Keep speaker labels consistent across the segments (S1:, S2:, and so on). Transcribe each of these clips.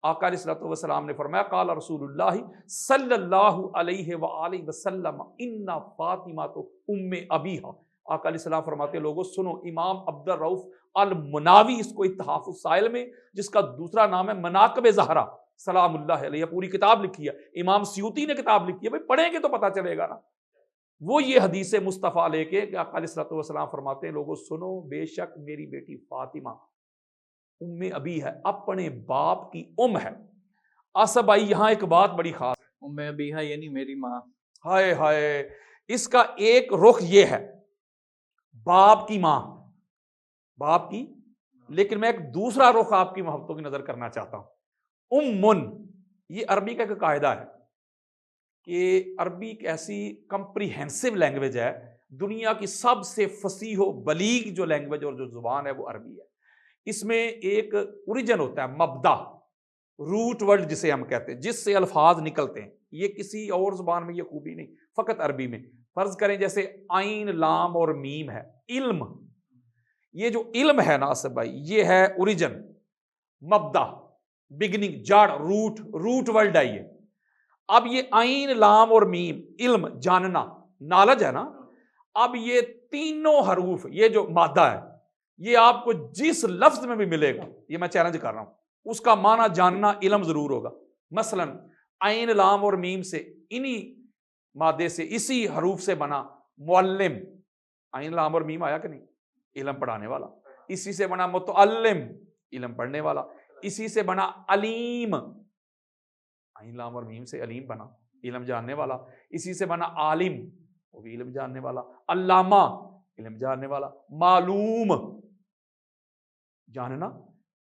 S1: آقا علیہ الصلوۃ والسلام نے فرمایا قال رسول اللہ صلی اللہ علیہ وآلہ وسلم ان فاطمہ تو ام ابیہا۔ آقا علیہ السلام فرماتے ہیں لوگوں سنو، امام عبد الرؤف المناوی اس کو اتحاف السائل میں، جس کا دوسرا نام ہے مناقب زہرا سلام اللہ علیہ، پوری کتاب لکھی ہے، امام سیوطی نے کتاب لکھی ہے، بھائی پڑھیں گے تو پتہ چلے گا نا۔ وہ یہ حدیث مصطفیٰ لے کے کہ آقا علیہ الصلوۃ والسلام فرماتے ہیں لوگوں سنو، بے شک میری بیٹی فاطمہ ام ابی ہے، اپنے باپ کی ام ہے۔ آصف بھائی یہاں ایک بات بڑی خاص ہے،
S2: ام ابی ہے یعنی میری ماں۔
S1: ہائے ہائے، اس کا ایک رخ یہ ہے باپ کی ماں، باپ کی، لیکن میں ایک دوسرا رخ آپ کی محبتوں کی نظر کرنا چاہتا ہوں۔ امن، یہ عربی کا ایک قاعدہ ہے کہ عربی ایک ایسی کمپریہنسو لینگویج ہے، دنیا کی سب سے فصیح و بلیغ جو لینگویج اور جو زبان ہے وہ عربی ہے۔ اس میں ایک اوریجن ہوتا ہے، مبدا، روٹ ورڈ جسے ہم کہتے ہیں، جس سے الفاظ نکلتے ہیں۔ یہ کسی اور زبان میں یہ خوبی نہیں، فقط عربی میں۔ فرض کریں جیسے عین لام اور میم ہے، علم، یہ جو علم ہے ناصر بھائی یہ ہے اوریجن، مبدا، بگننگ، جڑ، روٹ ورڈ ہے یہ۔ اب یہ عین لام اور میم، علم، جاننا، نالج ہے نا، اب یہ تینوں حروف، یہ جو مادہ ہے، یہ آپ کو جس لفظ میں بھی ملے گا، یہ میں چیلنج کر رہا ہوں، اس کا معنی جاننا علم ضرور ہوگا۔ مثلا عین لام اور میم سے، انہی مادے سے، اسی حروف سے بنا معلم، عین لام اور میم آیا کہ نہیں، علم پڑھانے والا۔ اسی سے بنا متعلم، علم پڑھنے والا۔ اسی سے بنا علیم، عین لام اور میم سے علیم بنا، علم جاننے والا۔ اسی سے بنا عالم، وہ بھی علم جاننے والا۔ علامہ، علم جاننے والا۔ معلوم، جاننا۔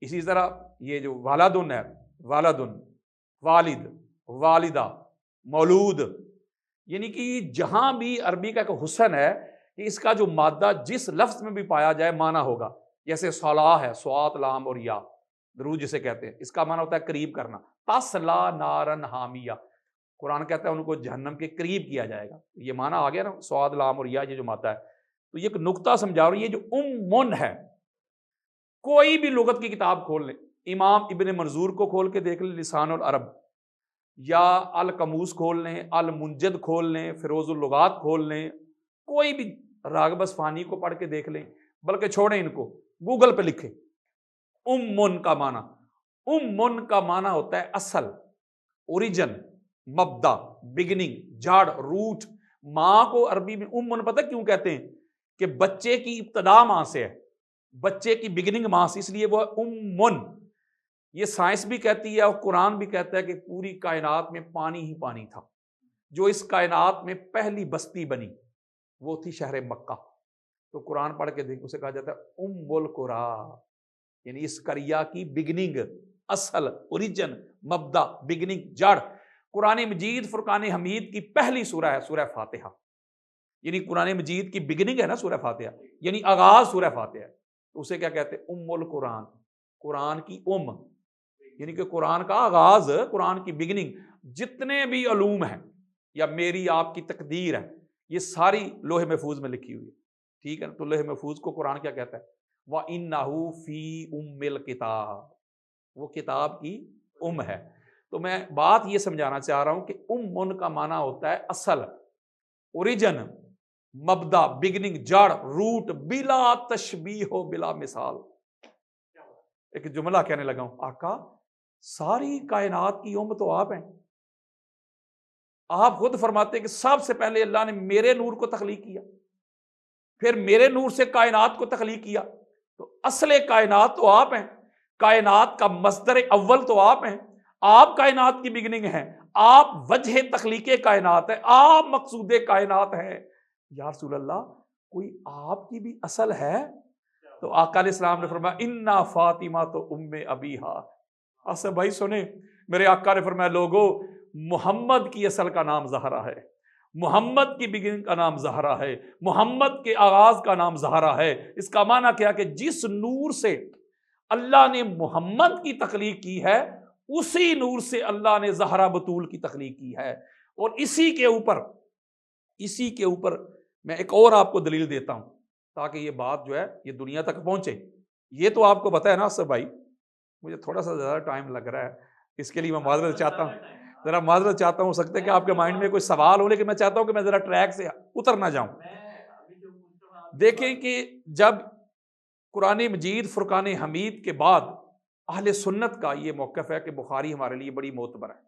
S1: اسی طرح یہ جو والدن ہے، والدن، والد، والدہ، مولود، یعنی کہ جہاں بھی عربی کا ایک حسن ہے کہ اس کا جو مادہ جس لفظ میں بھی پایا جائے معنی ہوگا۔ جیسے صلاح ہے، صاد، لام اور یا، درود جسے کہتے ہیں، اس کا معنی ہوتا ہے قریب کرنا۔ تسلا نارن حامیہ، قرآن کہتا ہے ان کو جہنم کے قریب کیا جائے گا، یہ معنی آ گیا نا، صاد، لام اور یا، یہ جو مادہ ہے۔ تو یہ ایک نقطہ سمجھا رہا ہوں، یہ جو من ہے، کوئی بھی لغت کی کتاب کھول لیں، امام ابن منظور کو کھول کے دیکھ لیں، لسان العرب، یا القاموس کھول لیں، المنجد کھول لیں، فیروز اللغات کھول لیں، کوئی بھی راغب اصفہانی کو پڑھ کے دیکھ لیں، بلکہ چھوڑیں ان کو، گوگل پہ لکھیں من کا معنی۔ من کا معنی ہوتا ہے اصل، اوریجن، مبدا، بگننگ، جڑ، روٹ۔ ماں کو عربی میں من پتہ کیوں کہتے ہیں؟ کہ بچے کی ابتدا ماں سے ہے، بچے کی بگننگ ماں سے، اس لیے وہ من۔ یہ سائنس بھی کہتی ہے اور قرآن بھی کہتا ہے کہ پوری کائنات میں پانی ہی پانی تھا۔ جو اس کائنات میں پہلی بستی بنی وہ تھی شہر مکہ۔ تو قرآن پڑھ کے دیکھ، اسے کہا جاتا ہے القرا، یعنی اس قریہ کی بگننگ، اصل، اوریجن، مبدا، بگننگ، جڑ۔ قرآن مجید فرقان حمید کی پہلی سورہ ہے سورہ فاتحہ، یعنی قرآن مجید کی بگننگ ہے نا سورہ فاتحہ، یعنی آغاز سورہ فاتحہ ہے۔ تو اسے کیا کہتے ہیں؟ القرآن، قرآن کی یعنی کہ قرآن کا آغاز، قرآن کی بگننگ۔ جتنے بھی علوم ہیں یا میری آپ کی تقدیر ہے، یہ ساری لوح محفوظ میں لکھی ہوئی ہے، ٹھیک ہے نا؟ تو لوح محفوظ کو قرآن کیا کہتا ہے؟ وَإِنَّهُ فِي أُمِّ الْكِتَابِ، وہ کتاب کی ہے۔ تو میں بات یہ سمجھانا چاہ رہا ہوں کہ من کا معنی ہوتا ہے اصل، اوریجن، مبدا، بگننگ، جڑ، روٹ، بلا تشبیہ و بلا مثال۔ ایک جملہ کہنے لگا ہوں، آقا ساری کائنات کی تو آپ ہیں۔ آپ خود فرماتے ہیں کہ سب سے پہلے اللہ نے میرے نور کو تخلیق کیا، پھر میرے نور سے کائنات کو تخلیق کیا، تو اصل کائنات تو آپ ہیں، کائنات کا مصدر اول تو آپ ہیں، آپ کائنات کی بگننگ ہیں، آپ وجہ تخلیق کائنات ہیں، آپ مقصود کائنات ہیں۔ یا رسول اللہ، کوئی آپ کی بھی اصل ہے؟ تو آقا علیہ السلام نے فرمایا انا فاطمہ تو ام ابیہا۔ آصف بھائی سنیں، میرے آقا نے فرمایا لوگو، محمد کی اصل کا نام زہرا ہے، محمد کی بگننگ کا نام زہرا ہے، محمد کے آغاز کا نام زہرا ہے۔ اس کا معنی کیا کہ جس نور سے اللہ نے محمد کی تخلیق کی ہے، اسی نور سے اللہ نے زہرا بطول کی تخلیق کی ہے۔ اور اسی کے اوپر میں ایک اور آپ کو دلیل دیتا ہوں تاکہ یہ بات جو ہے یہ دنیا تک پہنچے۔ یہ تو آپ کو پتہ ہے نا آصف بھائی، مجھے تھوڑا سا زیادہ ٹائم لگ رہا ہے اس کے لیے میں معذرت چاہتا ہوں، ذرا معذرت چاہتا ہوں، ہو سکتا ہے کہ آپ کے مائنڈ میں کوئی سوال ہو، لیکن میں چاہتا ہوں کہ میں ذرا ٹریک سے اتر نہ جاؤں۔ دیکھیں کہ جب قرآن مجید فرقان حمید کے بعد اہل سنت کا یہ موقف ہے کہ بخاری ہمارے لیے بڑی معتبر ہے،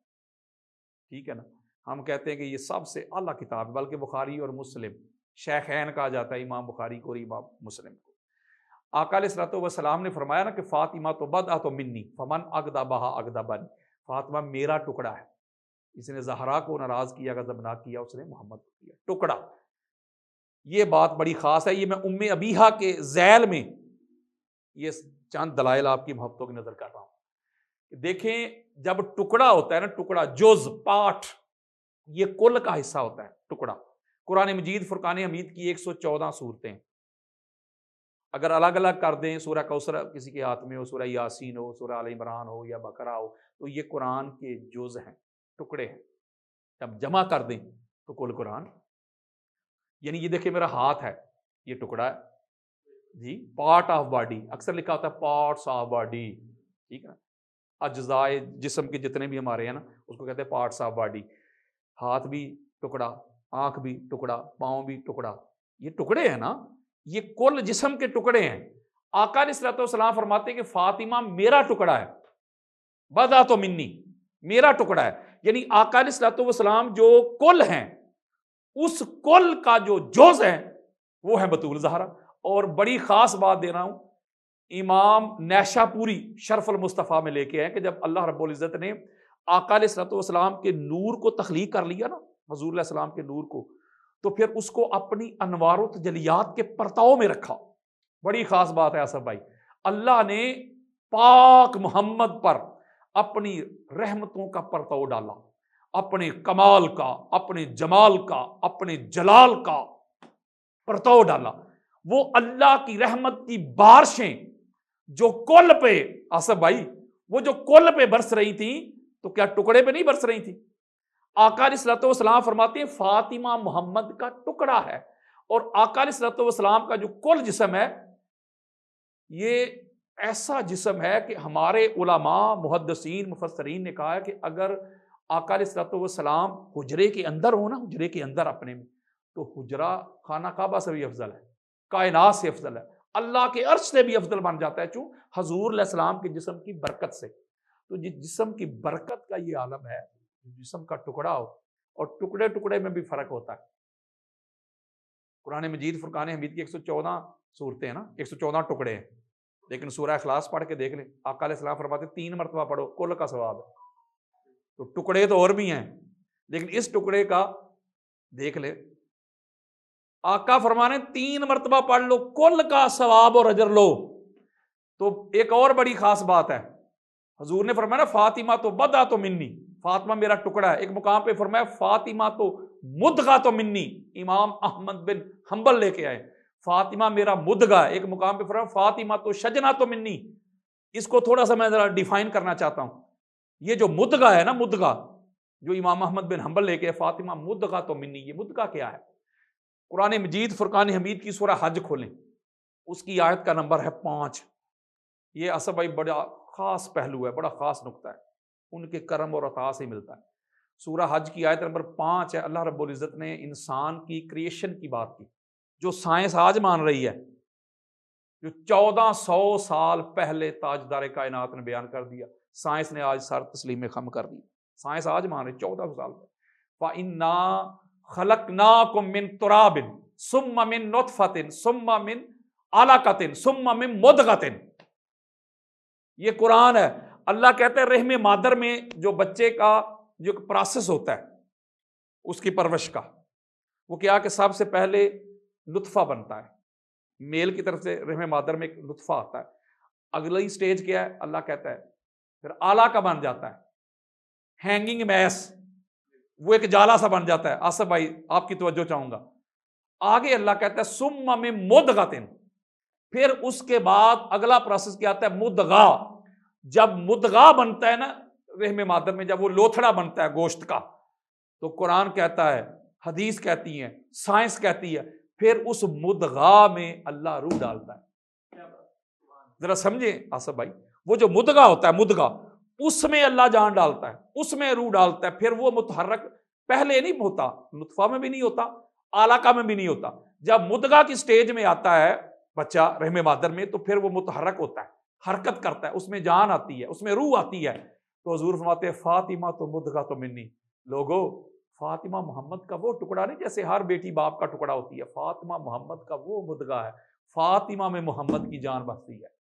S1: ٹھیک ہے نا، ہم کہتے ہیں کہ یہ سب سے اعلیٰ کتاب ہے، بلکہ بخاری اور مسلم شیخین کہا جاتا ہے امام بخاری کو اور امام مسلم کو۔ آقا علیہ الصلوۃ والسلام نے فرمایا نا کہ فاطمہ تو بدعۃ منی فمن اغضبھا اغضبنی، فاطمہ میرا ٹکڑا ہے، اس نے زہرا کو ناراض کیا، غضبناک کیا، اس نے محمد کو کیا ٹکڑا۔ یہ بات بڑی خاص ہے، یہ میں ام ابیہا کے ذیل میں یہ چند دلائل آپ کی محبتوں کی نظر کر رہا ہوں۔ دیکھیں جب ٹکڑا ہوتا ہے نا، ٹکڑا جز پارٹ، یہ کل کا حصہ ہوتا ہے ٹکڑا۔ قرآن مجید فرقان حمید کی 114 صورتیں اگر الگ الگ کر دیں، سورہ کوثر کسی کے ہاتھ میں ہو، سورہ یاسین ہو، سورہ آل عمران ہو یا بقرہ ہو، تو یہ قرآن کے جز ہیں، ٹکڑے ہیں۔ جب جمع کر دیں تو کل قرآن، یعنی یہ دیکھیں میرا ہاتھ ہے، یہ ٹکڑا ہے جی، پارٹ آف باڈی، اکثر لکھا ہوتا ہے پارٹس آف باڈی، ٹھیک ہے نا، اجزائے جسم کے جتنے بھی ہمارے ہیں نا اس کو کہتے ہیں پارٹس آف باڈی۔ ہاتھ بھی ٹکڑا، آنکھ بھی ٹکڑا، پاؤں بھی ٹکڑا، یہ ٹکڑے ہیں نا، یہ کل جسم کے ٹکڑے ہیں۔ آقا علیہ الصلوۃ والسلام فرماتے ہیں کہ فاطمہ میرا ٹکڑا ہے، بدعۃ منی، میرا ٹکڑا ہے، یعنی آقا علیہ الصلوۃ والسلام جو کل ہیں، اس کل کا جو جز ہے وہ ہے بطول زہرا۔ اور بڑی خاص بات دے رہا ہوں، امام نیشا پوری شرف المصطفیٰ میں لے کے آئے کہ جب اللہ رب العزت نے آقا علیہ الصلوۃ والسلام کے نور کو تخلیق کر لیا نا، حضور علیہ السلام کے نور کو، تو پھر اس کو اپنی انوار و تجلیات کے پرتاؤ میں رکھا۔ بڑی خاص بات ہے آصف بھائی، اللہ نے پاک محمد پر اپنی رحمتوں کا پرتاؤ ڈالا، اپنے کمال کا، اپنے جمال کا، اپنے جلال کا پرتاؤ ڈالا۔ وہ اللہ کی رحمت کی بارشیں جو کل پہ، آصف بھائی وہ جو کل پہ برس رہی تھیں تو کیا ٹکڑے پہ نہیں برس رہی تھی؟ آقا علیہ الصلوۃ والسلام فرماتے ہیں فاطمہ محمد کا ٹکڑا ہے، اور آقا علیہ الصلوۃ والسلام کا جو کل جسم ہے یہ ایسا جسم ہے کہ ہمارے علماء محدثین مفسرین نے کہا ہے کہ اگر آقا علیہ الصلوۃ والسلام حجرے کے اندر ہو نا، حجرے کے اندر اپنے میں، تو حجرہ خانہ کعبہ سے بھی افضل ہے، کائنات سے افضل ہے، اللہ کے عرش سے بھی افضل بن جاتا ہے، چوں حضور علیہ السلام کے جسم کی برکت سے۔ تو جس جسم کی برکت کا یہ عالم ہے، جسم کا ٹکڑا ہو، اور ٹکڑے ٹکڑے میں بھی فرق ہوتا ہے۔ قرآن مجید فرقان حمید کی 114 صورتیں ہیں نا، 114 ٹکڑے ہیں، لیکن سورہ اخلاص پڑھ کے دیکھ لیں، آقا علیہ السلام فرماتے 3 مرتبہ پڑھو کل کا ثواب ہے۔ تو ٹکڑے تو اور بھی ہیں، لیکن اس ٹکڑے کا دیکھ لیں، آقا فرمانے 3 مرتبہ پڑھ لو کل کا ثواب اور اجر لو۔ تو ایک اور بڑی خاص بات ہے، حضور نے فرمایا فاطمہ تو بدعۃ منی، فاطمہ میرا ٹکڑا ہے۔ ایک مقام پہ فرمایا فاطمہ تو مدغۃ منی، امام احمد بن حنبل لے کے آئے، فاطمہ میرا مدغہ ہے۔ ایک مقام پہ فرمایا فاطمہ تو شجنۃ منی۔ اس کو تھوڑا سا میں ذرا ڈیفائن کرنا چاہتا ہوں، یہ جو مدغہ ہے نا، مدغہ جو امام احمد بن حنبل لے کے آئے، فاطمہ مدغۃ منی، یہ مدغہ کیا ہے؟ قرآن مجید فرقان حمید کی سورہ حج کھولیں، اس کی آیت کا نمبر ہے 5۔ یہ اصل بھائی بڑا خاص پہلو ہے، بڑا خاص نقطہ ہے، ان کے کرم اور عطا سے ملتا ہے۔ سورہ حج کی آیت نمبر 5 ہے، اللہ رب العزت نے انسان کی کریشن کی بات کی، جو سائنس آج مان رہی ہے، جو 1400 سال پہلے تاجدار کائنات نے بیان کر دیا، سائنس نے آج سر تسلیم میں خم کر دی۔ سائنس آج مان رہی 1400 سال پہلے، فَإِنَّا خَلَقْنَاكُم مِّن تُرَابٍ ثُمَّ مِن نُطْفَةٍ ثُمَّ مِن عَلَقَةٍ ثُمَّ مِن مُضْغَةٍ۔ یہ قرآن ہے۔ اللہ کہتے ہیں رحم مادر میں جو بچے کا جو پروسیس ہوتا ہے اس کی پرورش کا، وہ کیا کہ سب سے پہلے نطفہ بنتا ہے، میل کی طرف سے رحم مادر میں ایک نطفہ آتا ہے، اگلی سٹیج کیا ہے اللہ کہتا ہے پھر آلہ کا بن جاتا ہے، ہینگنگ میس، وہ ایک جالا سا بن جاتا ہے۔ آصف بھائی آپ کی توجہ چاہوں گا، آگے اللہ کہتا ہے ثم من مدغۃ، پھر اس کے بعد اگلا پروسیس کیا آتا ہے مدغہ۔ جب مدغہ بنتا ہے نا رحم مادر میں، جب وہ لوتھڑا بنتا ہے گوشت کا، تو قرآن کہتا ہے، حدیث کہتی ہے، سائنس کہتی ہے، پھر اس مدغہ میں اللہ روح ڈالتا ہے۔ ذرا سمجھیں آصف بھائی، وہ جو مدغہ ہوتا ہے، مدغہ، اس میں اللہ جان ڈالتا ہے، اس میں روح ڈالتا ہے، پھر وہ متحرک پہلے نہیں ہوتا، نطفہ میں بھی نہیں ہوتا، علقہ میں بھی نہیں ہوتا، جب مدغہ کی سٹیج میں آتا ہے بچہ رحم مادر میں تو پھر وہ متحرک ہوتا ہے، حرکت کرتا ہے، اس میں جان آتی ہے، اس میں روح آتی ہے۔ تو حضور فرماتے ہیں فاطمہ تو مدغہ تو منی، لوگو فاطمہ محمد کا وہ ٹکڑا نہیں جیسے ہر بیٹی باپ کا ٹکڑا ہوتی ہے، فاطمہ محمد کا وہ مدغہ ہے، فاطمہ میں محمد کی جان بستی ہے۔